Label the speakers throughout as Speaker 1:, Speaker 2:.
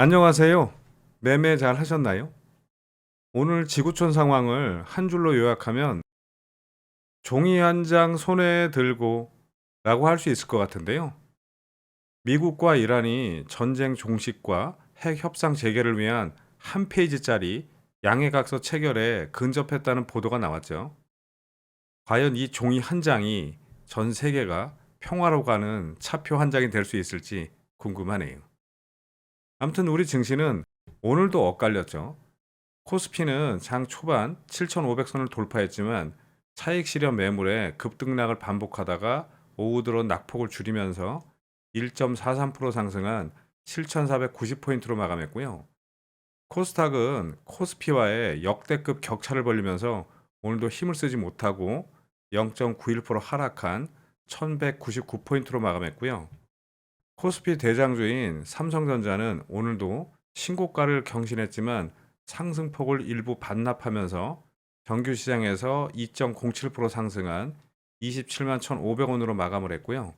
Speaker 1: 안녕하세요. 매매 잘 하셨나요? 오늘 지구촌 상황을 한 줄로 요약하면 종이 한 장 손에 들고 라고 할 수 있을 것 같은데요. 미국과 이란이 전쟁 종식과 핵 협상 재개를 위한 한 페이지짜리 양해각서 체결에 근접했다는 보도가 나왔죠. 과연 이 종이 한 장이 전 세계가 평화로 가는 차표 한 장이 될 수 있을지 궁금하네요. 아무튼 우리 증시는 오늘도 엇갈렸죠. 코스피는 장 초반 7,500선을 돌파했지만 차익 실현 매물에 급등락을 반복하다가 오후 들어 낙폭을 줄이면서 1.43% 상승한 7,490포인트로 마감했고요. 코스닥은 코스피와의 역대급 격차를 벌리면서 오늘도 힘을 쓰지 못하고 0.91% 하락한 1,199포인트로 마감했고요. 코스피 대장주인 삼성전자는 오늘도 신고가를 경신했지만 상승폭을 일부 반납하면서 정규 시장에서 2.07% 상승한 27만 1,500원으로 마감을 했고요.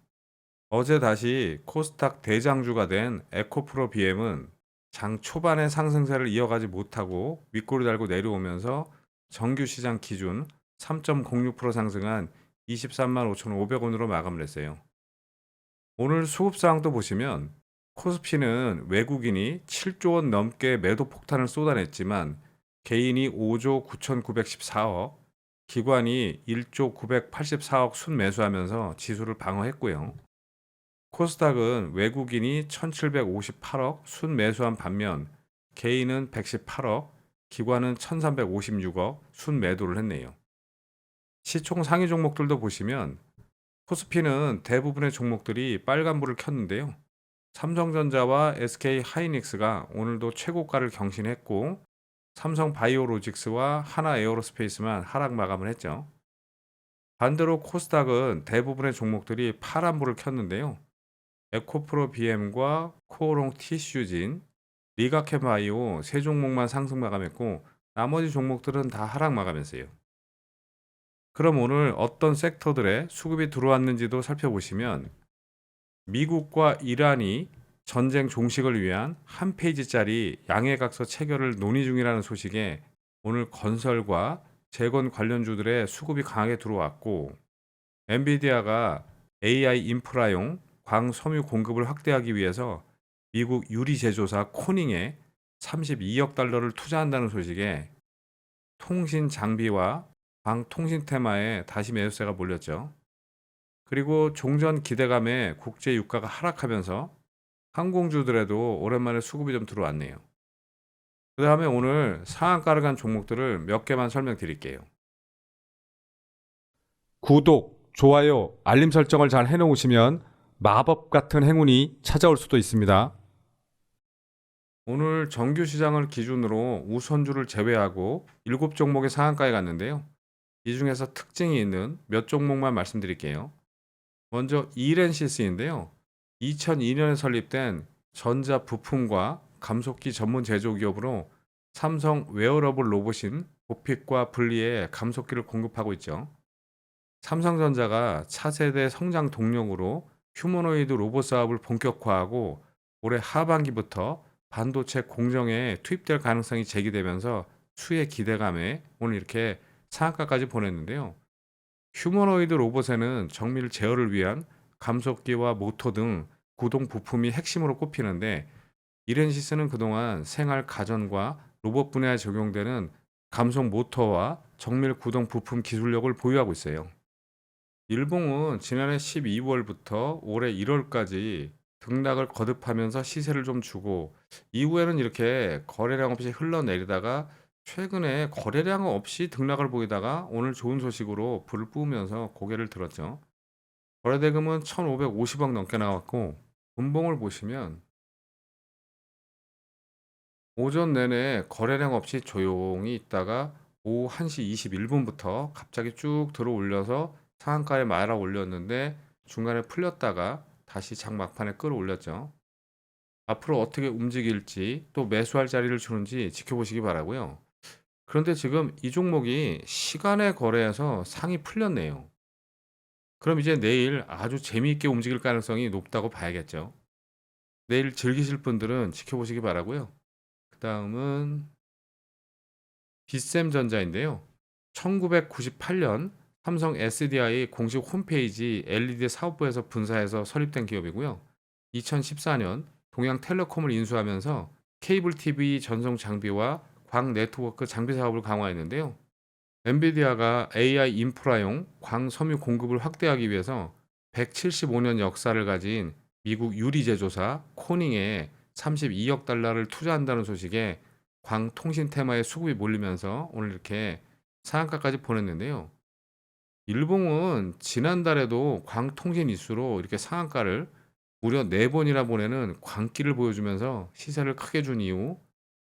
Speaker 1: 어제 다시 코스닥 대장주가 된 에코프로 BM은 장 초반의 상승세를 이어가지 못하고 윗골을 달고 내려오면서 정규 시장 기준 3.06% 상승한 23만 5,500원으로 마감을 했어요. 오늘 수급 상황도 보시면 코스피는 외국인이 7조 원 넘게 매도 폭탄을 쏟아냈지만 개인이 5조 9,914억, 기관이 1조 984억 순매수하면서 지수를 방어했고요. 코스닥은 외국인이 1,758억 순매수한 반면 개인은 118억, 기관은 1,356억 순매도를 했네요. 시총 상위 종목들도 보시면 코스피는 대부분의 종목들이 빨간불을 켰는데요. 삼성전자와 SK 하이닉스가 오늘도 최고가를 경신했고 삼성 바이오로직스와 하나 에어로스페이스만 하락 마감을 했죠. 반대로 코스닥은 대부분의 종목들이 파란불을 켰는데요. 에코프로 BM과 코오롱 티슈진, 리가케 바이오 세 종목만 상승 마감했고 나머지 종목들은 다 하락 마감했어요. 그럼 오늘 어떤 섹터들의 수급이 들어왔는지도 살펴보시면 미국과 이란이 전쟁 종식을 위한 한 페이지짜리 양해각서 체결을 논의 중이라는 소식에 오늘 건설과 재건 관련주들의 수급이 강하게 들어왔고 엔비디아가 AI 인프라용 광섬유 공급을 확대하기 위해서 미국 유리 제조사 코닝에 32억 달러를 투자한다는 소식에 통신 장비와 방통신 테마에 다시 매수세가 몰렸죠. 그리고 종전 기대감에 국제 유가가 하락하면서 항공주들에도 오랜만에 수급이 좀 들어왔네요. 그 다음에 오늘 상한가를 간 종목들을 몇 개만 설명드릴게요. 구독, 좋아요, 알림 설정을 잘 해놓으시면 마법 같은 행운이 찾아올 수도 있습니다. 오늘 정규 시장을 기준으로 우선주를 제외하고 7종목의 상한가에 갔는데요. 이 중에서 특징이 있는 몇 종목만 말씀드릴게요. 먼저 이렌시스인데요. 2002년에 설립된 전자 부품과 감속기 전문 제조 기업으로 삼성 웨어러블 로봇인 보픽과 분리의 감속기를 공급하고 있죠. 삼성전자가 차세대 성장 동력으로 휴머노이드 로봇 사업을 본격화하고 올해 하반기부터 반도체 공정에 투입될 가능성이 제기되면서 수혜 기대감에 오늘 이렇게 상한가까지 보냈는데요. 휴머노이드 로봇에는 정밀 제어를 위한 감속기와 모터 등 구동 부품이 핵심으로 꼽히는데 이렌시스는 그동안 생활 가전과 로봇 분야에 적용되는 감속 모터와 정밀 구동 부품 기술력을 보유하고 있어요. 일봉은 지난해 12월부터 올해 1월까지 등락을 거듭하면서 시세를 좀 주고 이후에는 이렇게 거래량 없이 흘러내리다가 최근에 거래량 없이 등락을 보이다가 오늘 좋은 소식으로 불을 뿜으면서 고개를 들었죠. 거래대금은 1,550억 넘게 나왔고 분봉을 보시면 오전 내내 거래량 없이 조용히 있다가 오후 1시 21분부터 갑자기 쭉 들어 올려서 상한가에 말아 올렸는데 중간에 풀렸다가 다시 장 막판에 끌어올렸죠. 앞으로 어떻게 움직일지 또 매수할 자리를 주는지 지켜보시기 바라고요. 그런데 지금 이 종목이 시간의 거래에서 상이 풀렸네요. 그럼 이제 내일 아주 재미있게 움직일 가능성이 높다고 봐야겠죠. 내일 즐기실 분들은 지켜보시기 바라고요. 그 다음은 비셈전자인데요. 1998년 삼성 SDI 공식 홈페이지 LED 사업부에서 분사해서 설립된 기업이고요. 2014년 동양텔레콤을 인수하면서 케이블 TV 전송 장비와 광 네트워크 장비 사업을 강화했는데요. 엔비디아가 AI 인프라용 광 섬유 공급을 확대하기 위해서 175년 역사를 가진 미국 유리 제조사 코닝에 32억 달러를 투자한다는 소식에 광통신 테마의 수급이 몰리면서 오늘 이렇게 상한가까지 보냈는데요. 일봉은 지난달에도 광통신 이슈로 이렇게 상한가를 무려 4번이나 보내는 광기를 보여주면서 시세를 크게 준 이후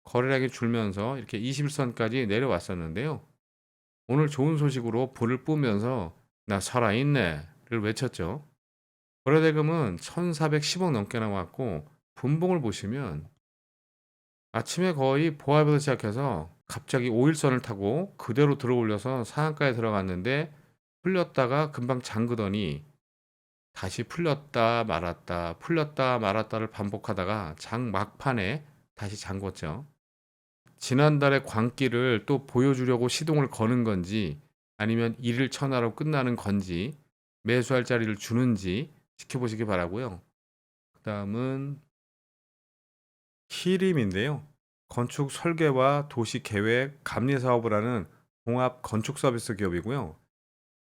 Speaker 1: 거래량이 줄면서 이렇게 21선까지 내려왔었는데요. 오늘 좋은 소식으로 불을 뿜으면서 나 살아있네를 외쳤죠. 거래대금은 1410억 넘게 나왔고 분봉을 보시면 아침에 거의 보합에서 시작해서 갑자기 5일선을 타고 그대로 들어올려서 상한가에 들어갔는데 풀렸다가 금방 잠그더니 다시 풀렸다 말았다 풀렸다 말았다를 반복하다가 장 막판에 다시 잠궜죠. 지난달의 광기를 또 보여주려고 시동을 거는 건지 아니면 일일 천하로 끝나는 건지 매수할 자리를 주는지 지켜보시기 바라고요. 그 다음은 히림인데요. 건축 설계와 도시 계획, 감리 사업을 하는 종합 건축 서비스 기업이고요.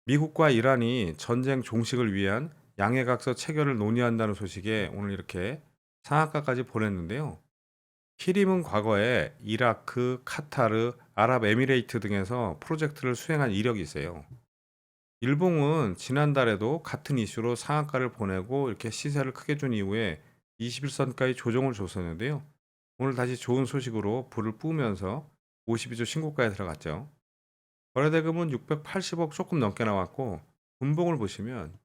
Speaker 1: 미국과 이란이 전쟁 종식을 위한 양해각서 체결을 논의한다는 소식에 오늘 이렇게 상한가까지 보냈는데요. 히림은 과거에 이라크, 카타르, 아랍에미레이트 등에서 프로젝트를 수행한 이력이 있어요. 일봉은 지난달에도 같은 이슈로 상한가를 보내고 이렇게 시세를 크게 준 이후에 21선까지 조정을 줬었는데요. 오늘 다시 좋은 소식으로 불을 뿜으면서 52주 신고가에 들어갔죠. 거래대금은 680억 조금 넘게 나왔고 분봉을 보시면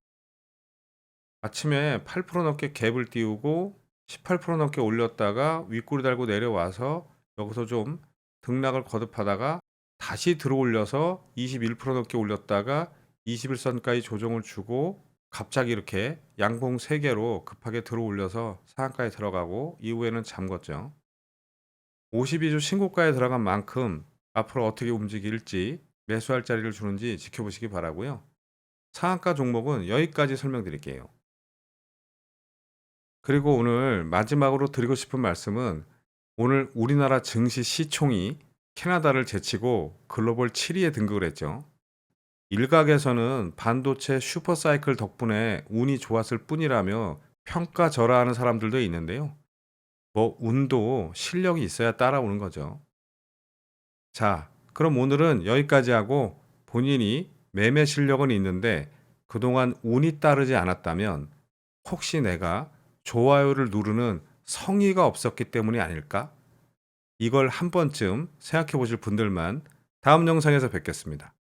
Speaker 1: 아침에 8% 넘게 갭을 띄우고 18% 넘게 올렸다가 윗꼬리 달고 내려와서 여기서 좀 등락을 거듭하다가 다시 들어올려서 21% 넘게 올렸다가 21선까지 조정을 주고 갑자기 이렇게 양봉 3개로 급하게 들어올려서 상한가에 들어가고 이후에는 잠궜죠. 52주 신고가에 들어간 만큼 앞으로 어떻게 움직일지 매수할 자리를 주는지 지켜보시기 바라고요. 상한가 종목은 여기까지 설명드릴게요. 그리고 오늘 마지막으로 드리고 싶은 말씀은 오늘 우리나라 증시 시총이 캐나다를 제치고 글로벌 7위에 등극을 했죠. 일각에서는 반도체 슈퍼사이클 덕분에 운이 좋았을 뿐이라며 평가절하하는 사람들도 있는데요. 뭐 운도 실력이 있어야 따라오는 거죠. 자, 그럼 오늘은 여기까지 하고 본인이 매매 실력은 있는데 그동안 운이 따르지 않았다면 혹시 내가 좋아요를 누르는 성의가 없었기 때문이 아닐까? 이걸 한 번쯤 생각해 보실 분들만 다음 영상에서 뵙겠습니다.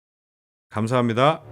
Speaker 1: 감사합니다.